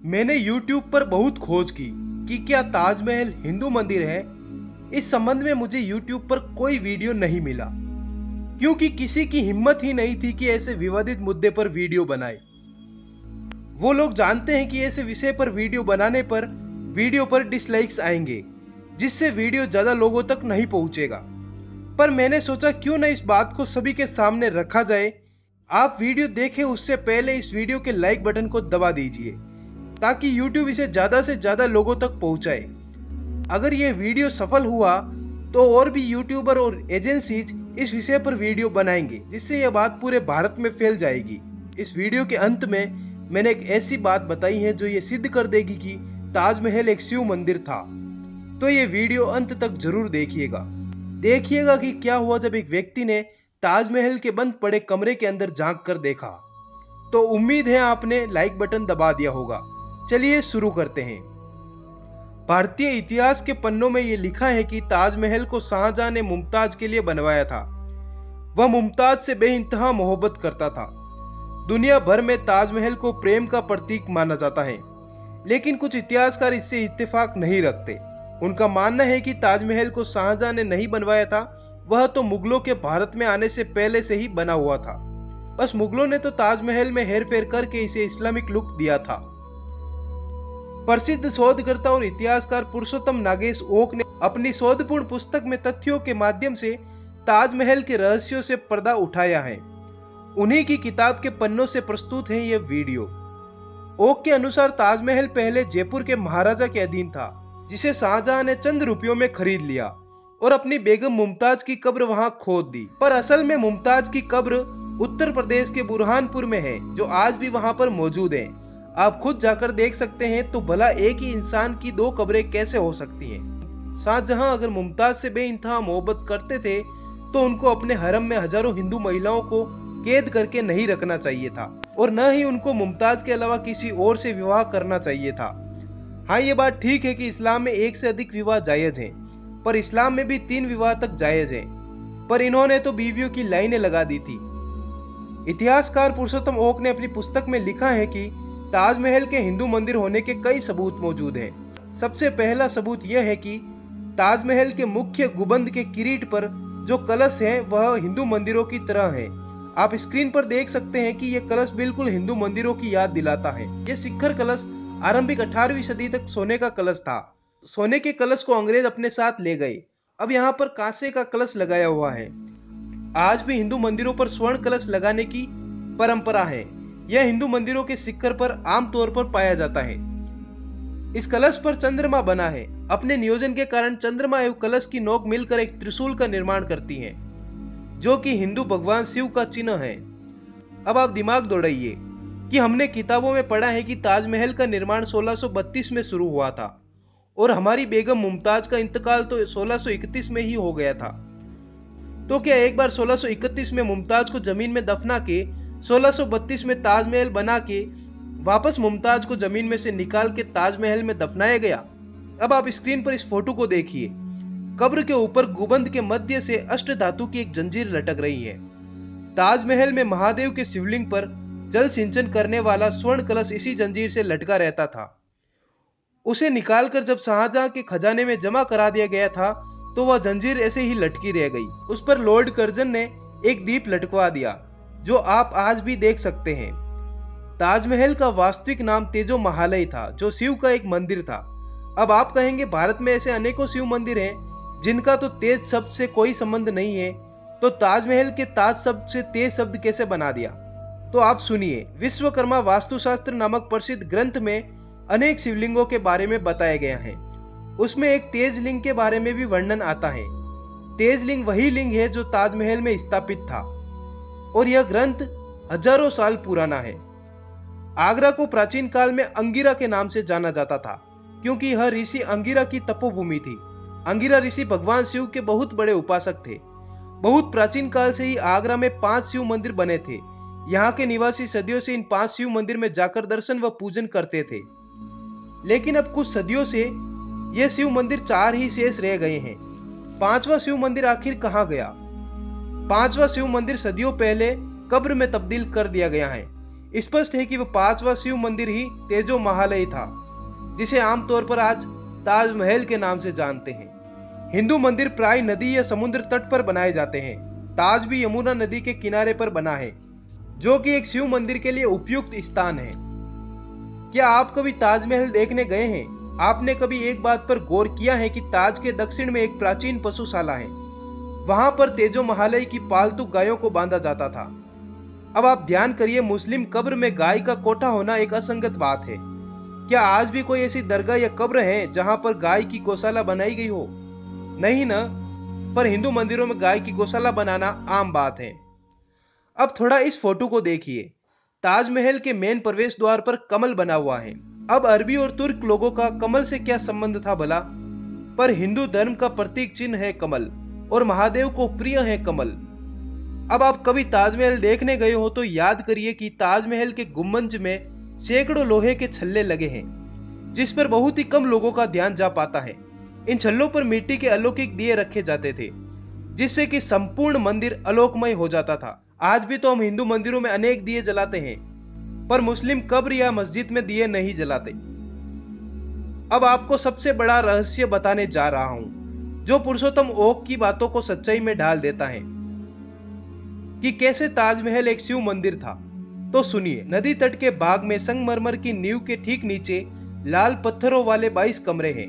मैंने YouTube पर बहुत खोज की कि क्या ताजमहल हिंदू मंदिर है। इस संबंध में मुझे YouTube पर कोई वीडियो नहीं मिला, क्योंकि किसी की हिम्मत ही नहीं थी कि ऐसे विवादित मुद्दे पर वीडियो बनाए। वो लोग जानते हैं कि ऐसे विषय पर वीडियो बनाने पर वीडियो पर डिसलाइक्स आएंगे, जिससे वीडियो ज्यादा लोगों तक नहीं पहुंचेगा। पर मैंने सोचा क्यों ना इस बात को सभी के सामने रखा जाए। आप वीडियो देखें उससे पहले इस वीडियो के लाइक बटन को दबा दीजिए, ताकि YouTube इसे ज्यादा से ज्यादा लोगों तक पहुंचाए। अगर यह वीडियो सफल हुआ तो और भी यूट्यूबर और एजेंसीज इस विषय पर वीडियो बनाएंगे, जिससे यह बात पूरे भारत में फैल जाएगी। इस वीडियो के अंत में मैंने एक ऐसी बात बताई है जो ये सिद्ध कर देगी कि ताजमहल एक शिव मंदिर था। तो ये वीडियो अंत तक जरूर देखिएगा कि क्या हुआ जब एक व्यक्ति ने ताजमहल के बंद पड़े कमरे के अंदर झांक कर देखा। तो उम्मीद है आपने लाइक बटन दबा दिया होगा। चलिए शुरू करते हैं। भारतीय इतिहास के पन्नों में यह लिखा है कि ताजमहल को शाहजहां ने मुमताज के लिए बनवाया था। वह मुमताज से बेइंतहा मोहब्बत करता था। दुनिया भर में ताजमहल को प्रेम का प्रतीक माना जाता है, लेकिन कुछ इतिहासकार इससे इत्तेफाक नहीं रखते। उनका मानना है कि ताजमहल को शाहजहां ने नहीं बनवाया था, वह तो मुगलों के भारत में आने से पहले से ही बना हुआ था। बस मुगलों ने तो ताजमहल में हेरफेर करके इसे इस्लामिक लुक दिया था। प्रसिद्ध शोधकर्ता और इतिहासकार पुरुषोत्तम नागेश ओक ने अपनी शोधपूर्ण पुस्तक में तथ्यों के माध्यम से ताजमहल के रहस्यों से पर्दा उठाया है। उन्हीं की किताब के पन्नों से प्रस्तुत है यह वीडियो। ओक के अनुसार ताजमहल पहले जयपुर के महाराजा के अधीन था, जिसे शाहजहां ने चंद रुपयों में खरीद लिया और अपनी बेगम मुमताज की कब्र वहां खोद दी। पर असल में मुमताज की कब्र उत्तर प्रदेश के बुरहानपुर में है, जो आज भी वहां पर मौजूद है। आप खुद जाकर देख सकते हैं। तो भला एक ही इंसान की दो कब्रें कैसे हो सकती हैं? शाहजहां अगर मुमताज से बेइंतहा मोहब्बत करते थे तो उनको अपने हरम में हजारों हिंदू महिलाओं को कैद करके नहीं रखना चाहिए था, और न ही उनको मुमताज के अलावा किसी और से विवाह करना चाहिए था। हाँ, ये बात ठीक है कि इस्लाम में एक से अधिक विवाह जायज है, पर इस्लाम में भी 3 विवाह तक जायज है। पर इन्होंने तो बीवियों की लाइनें लगा दी थी। इतिहासकार पुरुषोत्तम ओक ने अपनी पुस्तक में लिखा है कि ताजमहल के हिंदू मंदिर होने के कई सबूत मौजूद हैं। सबसे पहला सबूत यह है कि ताजमहल के मुख्य गुंबद के किरीट पर जो कलश है वह हिंदू मंदिरों की तरह है। आप स्क्रीन पर देख सकते हैं कि यह कलश बिल्कुल हिंदू मंदिरों की याद दिलाता है। यह शिखर कलश आरंभिक 18वीं सदी तक सोने का कलश था। सोने के कलश को अंग्रेज अपने साथ ले गए। अब यहाँ पर कांसे का कलश लगाया हुआ है। आज भी हिंदू मंदिरों पर स्वर्ण कलश लगाने की परंपरा है। यह हिंदू मंदिरों के शिखर पर आमतौर पर पाया जाता है। इस कलश पर चंद्रमा बना है। अपने नियोजन के कारण चंद्रमा एवं कलश की नोक मिलकर एक त्रिशूल का निर्माण करती हैं, जो कि हिंदू भगवान शिव का चिन्ह है। अब आप दिमाग दौड़ाइए कि हमने किताबों में पढ़ा है कि ताजमहल का निर्माण 1632 में शुरू हुआ था और हमारी बेगम मुमताज का इंतकाल तो 1631 में ही हो गया था। तो क्या एक बार 1631 में मुमताज को जमीन में दफना के 1632 में ताजमहल बना के वापस मुमताज को जमीन में से निकाल के ताजमहल में दफनाया गया? अब आप स्क्रीन पर इस फोटो को देखिए। कब्र के ऊपर गुंबद के मध्य से अष्ट धातु की एक जंजीर लटक रही है। ताजमहल में महादेव के शिवलिंग पर जल सिंचन करने वाला स्वर्ण कलश इसी जंजीर से लटका रहता था। उसे निकालकर जब शाहजहां के खजाने में जमा करा दिया गया था तो वह जंजीर ऐसे ही लटकी रह गई। उस पर लॉर्ड कर्जन ने एक दीप लटकवा दिया, जो आप आज भी देख सकते हैं। ताजमहल का वास्तविक नाम तेजो महालय था, जो शिव का एक मंदिर था। अब आप कहेंगे भारत में ऐसे अनेकों शिव मंदिर हैं जिनका तो तेज शब्द से कोई संबंध नहीं है, तो ताजमहल के ताज शब्द से तेज शब्द कैसे बना दिया? तो आप सुनिए। विश्वकर्मा वास्तुशास्त्र नामक प्रसिद्ध ग्रंथ में अनेक शिवलिंगों के बारे में बताया गया है। उसमें एक तेज लिंग के बारे में भी वर्णन आता है। तेज लिंग वही लिंग है जो ताजमहल में स्थापित था, और यह ग्रंथ हजारों साल पुराना है। आगरा को प्राचीन काल में अंगिरा के नाम से जाना जाता था, क्योंकि यह ऋषि अंगिरा की तपोभूमि थी। अंगिरा ऋषि भगवान शिव के बहुत बड़े उपासक थे। बहुत प्राचीन काल से ही आगरा में 5 शिव मंदिर बने थे। यहाँ के निवासी सदियों से इन 5 शिव मंदिर में जाकर दर्शन व पूजन करते थे। लेकिन अब कुछ सदियों से ये शिव मंदिर 4 ही शेष रह गए हैं। 5वां शिव मंदिर आखिर कहाँ गया? 5वां शिव मंदिर सदियों पहले कब्र में तब्दील कर दिया गया है। स्पष्ट है कि वह 5वां शिव मंदिर ही तेजो महालय था, जिसे आमतौर पर आज ताजमहल के नाम से जानते हैं। हिंदू मंदिर प्राय नदी या समुद्र तट पर बनाए जाते हैं। ताज भी यमुना नदी के किनारे पर बना है, जो कि एक शिव मंदिर के लिए उपयुक्त स्थान है। क्या आप कभी ताजमहल देखने गए हैं? आपने कभी एक बात पर गौर किया है कि ताज के दक्षिण में एक प्राचीन पशुशाला है। वहां पर तेजो महालय की पालतू गायों को बांधा जाता था। अब आप ध्यान करिए, मुस्लिम कब्र में गाय का कोठा होना एक असंगत बात है। क्या आज भी कोई ऐसी दरगाह या कब्र है जहां पर गाय की गौशाला बनाई गई हो? नहीं ना, पर हिंदू मंदिरों में गाय की गौशाला बनाना आम बात है। अब थोड़ा इस फोटो को देखिए। ताजमहल के मेन प्रवेश द्वार पर कमल बना हुआ है। अब अरबी और तुर्क लोगों का कमल से क्या संबंध था भला? पर हिंदू धर्म का प्रतीक चिन्ह है कमल, और महादेव को प्रिय है कमल। अब आप कभी ताजमहल देखने गए हो तो याद करिए कि ताजमहल के गुंबद में सैकड़ों लोहे के छल्ले लगे हैं, जिस पर बहुत ही कम लोगों का ध्यान जा पाता है। इन छल्लों पर मिट्टी के अलौकिक दिए रखे जाते थे, जिससे कि संपूर्ण मंदिर आलोकमय हो जाता था। आज भी तो हम हिंदू मंदिरों में अनेक दिए जलाते हैं, पर मुस्लिम कब्र या मस्जिद में दिए नहीं जलाते। अब आपको सबसे बड़ा रहस्य बताने जा रहा हूं, जो पुरुषोत्तम ओक की बातों को सच्चाई में ढाल देता है कि कैसे ताजमहल एक शिव मंदिर था। तो सुनिए। नदी तट के बाग में संगमरमर की नींव के ठीक नीचे लाल पत्थरों वाले 22 कमरे हैं,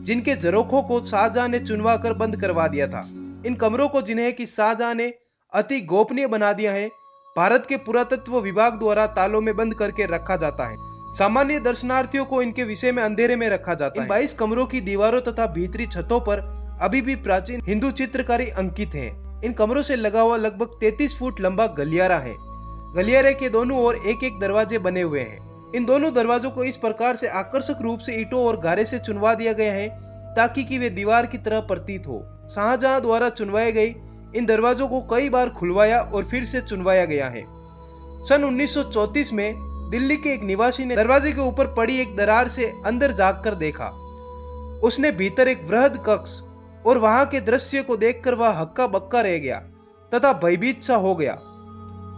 जिनके झरोखों को शाहजहां ने चुनवा कर बंद करवा दिया था। इन कमरों को, जिन्हें कि शाहजहां ने अति गोपनीय बना दिया है, भारत के पुरातत्व विभाग द्वारा तालों में बंद करके रखा जाता है। सामान्य दर्शनार्थियों को इनके विषय में अंधेरे में रखा जाता है। इन 22 कमरों की दीवारों तथा भीतरी छतों पर अभी भी प्राचीन हिंदू चित्रकारी अंकित है। इन कमरों से लगा हुआ लगभग 33 फुट लंबा गलियारा है। गलियारे के दोनों ओर एक एक दरवाजे बने हुए हैं। इन दोनों दरवाजों को इस प्रकार से आकर्षक रूप से ईंटों और गारे से चुनवा दिया गया है ताकि कि वे दीवार की तरह प्रतीत हो। शाहजहां द्वारा चुनवाए गए इन दरवाजों को कई बार खुलवाया और फिर से चुनवाया गया है। सन 1934 में दिल्ली के एक निवासी ने दरवाजे के ऊपर पड़ी एक दरार से अंदर झांककर देखा। उसने भीतर एक वृहद कक्ष और वहां के दृश्य को देखकर वह हक्का बक्का रह गया तथा भयभीत सा हो गया।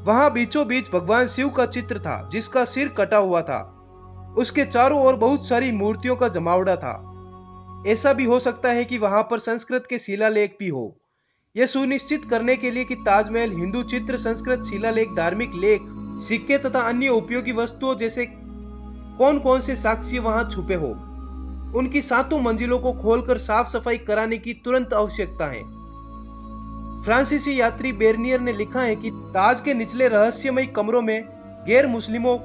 वहां बीचों बीच भगवान शिव का चित्र था, जिसका सिर कटा हुआ था। उसके चारों ओर बहुत सारी मूर्तियों का जमावड़ा था। ऐसा भी हो सकता है कि वहां पर संस्कृत के शिलालेख भी हो। यह सुनिश्चित करने के लिए कि ताजमहल हिंदू चित्र, संस्कृत शिलालेख, धार्मिक लेख, सिक्के तथा अन्य उपयोगी वस्तुओं जैसे कौन कौन से साक्ष्य वहां छुपे हो, उनकी 7 मंजिलों को खोलकर साफ सफाई कराने की तुरंत आवश्यकता है। फ्रांसीसी यात्री बेरनियर ने लिखा है कि ताज के निचले रहस्यमय कमरों में गैर मुस्लिमों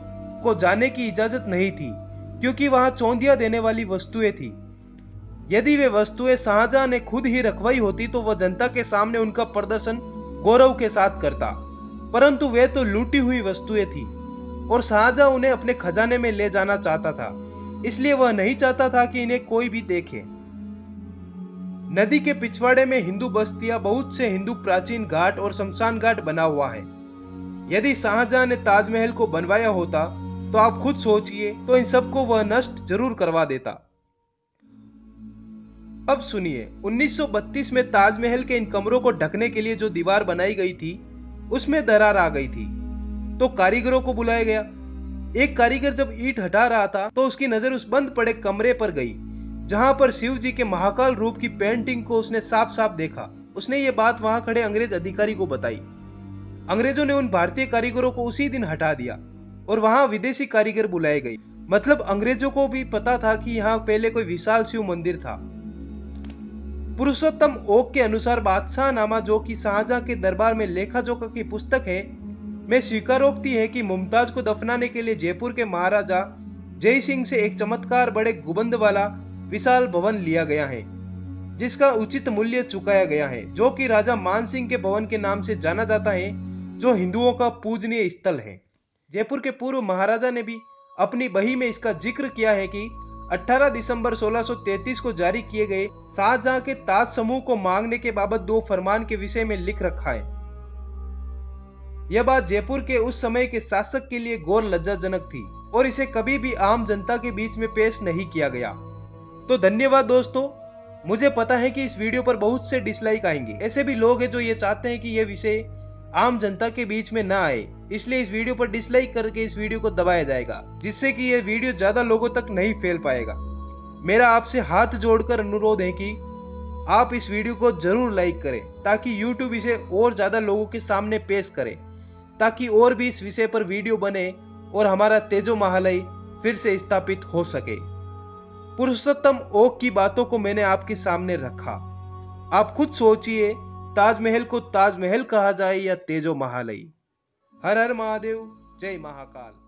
को जाने की इजाजत नहीं थी, क्योंकि वहां चौंधिया देने वाली वस्तुएं थी। यदि वे वस्तुएं शाहजहां ने खुद ही रखवाई होती तो वह जनता के सामने उनका प्रदर्शन गौरव के साथ करता, परंतु वे तो लूटी हुई वस्तुएं थी और शाहजहां उन्हें अपने खजाने में ले जाना चाहता था, इसलिए वह नहीं चाहता था कि इन्हें कोई भी देखे। नदी के पिछवाड़े में हिंदू बस्तियां, बहुत से हिंदू प्राचीन घाट और शमशान घाट बना हुआ है। यदि शाहजहां ने ताजमहल को बनवाया होता तो आप खुद सोचिए, तो इन सबको वह नष्ट जरूर करवा देता। अब सुनिए, 1932 में ताजमहल के इन कमरों को ढकने के लिए जो दीवार बनाई गई थी, उसमें दरार आ गई थी, तो कारीगरों को बुलाया गया। एक कारीगर जब ईंट हटा रहा था तो उसकी नजर उस बंद पड़े कमरे पर गई, जहां पर शिव जी के महाकाल रूप की पेंटिंग को उसने साफ साफ देखा। उसने ये बात वहां खड़े अंग्रेज अधिकारी को बताई। अंग्रेजों ने उन भारतीय कारीगरों को उसी दिन हटा दिया और वहां विदेशी कारीगर बुलाए गए। मतलब अंग्रेजों को भी पता था कि यहाँ पहले कोई विशाल शिव मंदिर था। पुरुषोत्तम ओक के अनुसार बादशाहनामा, जो कि शाहजहां के दरबार में लेखा जोखा की पुस्तक है, में स्वीकारोक्ति है कि मुमताज को दफनाने के लिए जयपुर के महाराजा जय सिंह से एक चमत्कार बड़े गुंबद वाला विशाल भवन लिया गया है, जिसका उचित मूल्य चुकाया गया है, जो कि राजा मान सिंह के भवन के नाम से जाना जाता है, जो हिंदुओं का पूजनीय स्थल है। जयपुर के पूर्व महाराजा ने भी अपनी बही में इसका जिक्र किया है कि 18 दिसंबर 1633 को जारी किए गए शाहजहां के ताज समूह को मांगने के बाबत 2 फरमान के विषय में लिख रखा है। यह बात जयपुर के उस समय के शासक के लिए गौर लज्जाजनक थी और इसे कभी भी आम जनता के बीच में पेश नहीं किया गया। तो धन्यवाद दोस्तों। मुझे पता है कि इस वीडियो पर बहुत से डिसलाइक आएंगे। ऐसे भी लोग हैं जो ये चाहते हैं कि यह विषय आम जनता के बीच में ना आए, इसलिए इस वीडियो पर डिसलाइक करके इस वीडियो को दबाया जाएगा, जिससे कि यह वीडियो ज्यादा लोगों तक नहीं फैल पाएगा। मेरा आपसे हाथ जोड़कर अनुरोध है कि आप इस वीडियो को जरूर लाइक करें, ताकि YouTube इसे और ज्यादा लोगों के सामने पेश करे, ताकि और भी इस विषय पर वीडियो बने और हमारा तेजो महालय फिर से स्थापित हो सके। पुरुषोत्तम ओक की बातों को मैंने आपके सामने रखा। आप खुद सोचिए, ताजमहल को ताजमहल कहा जाए या तेजो महालय। हर हर महादेव, जय महाकाल।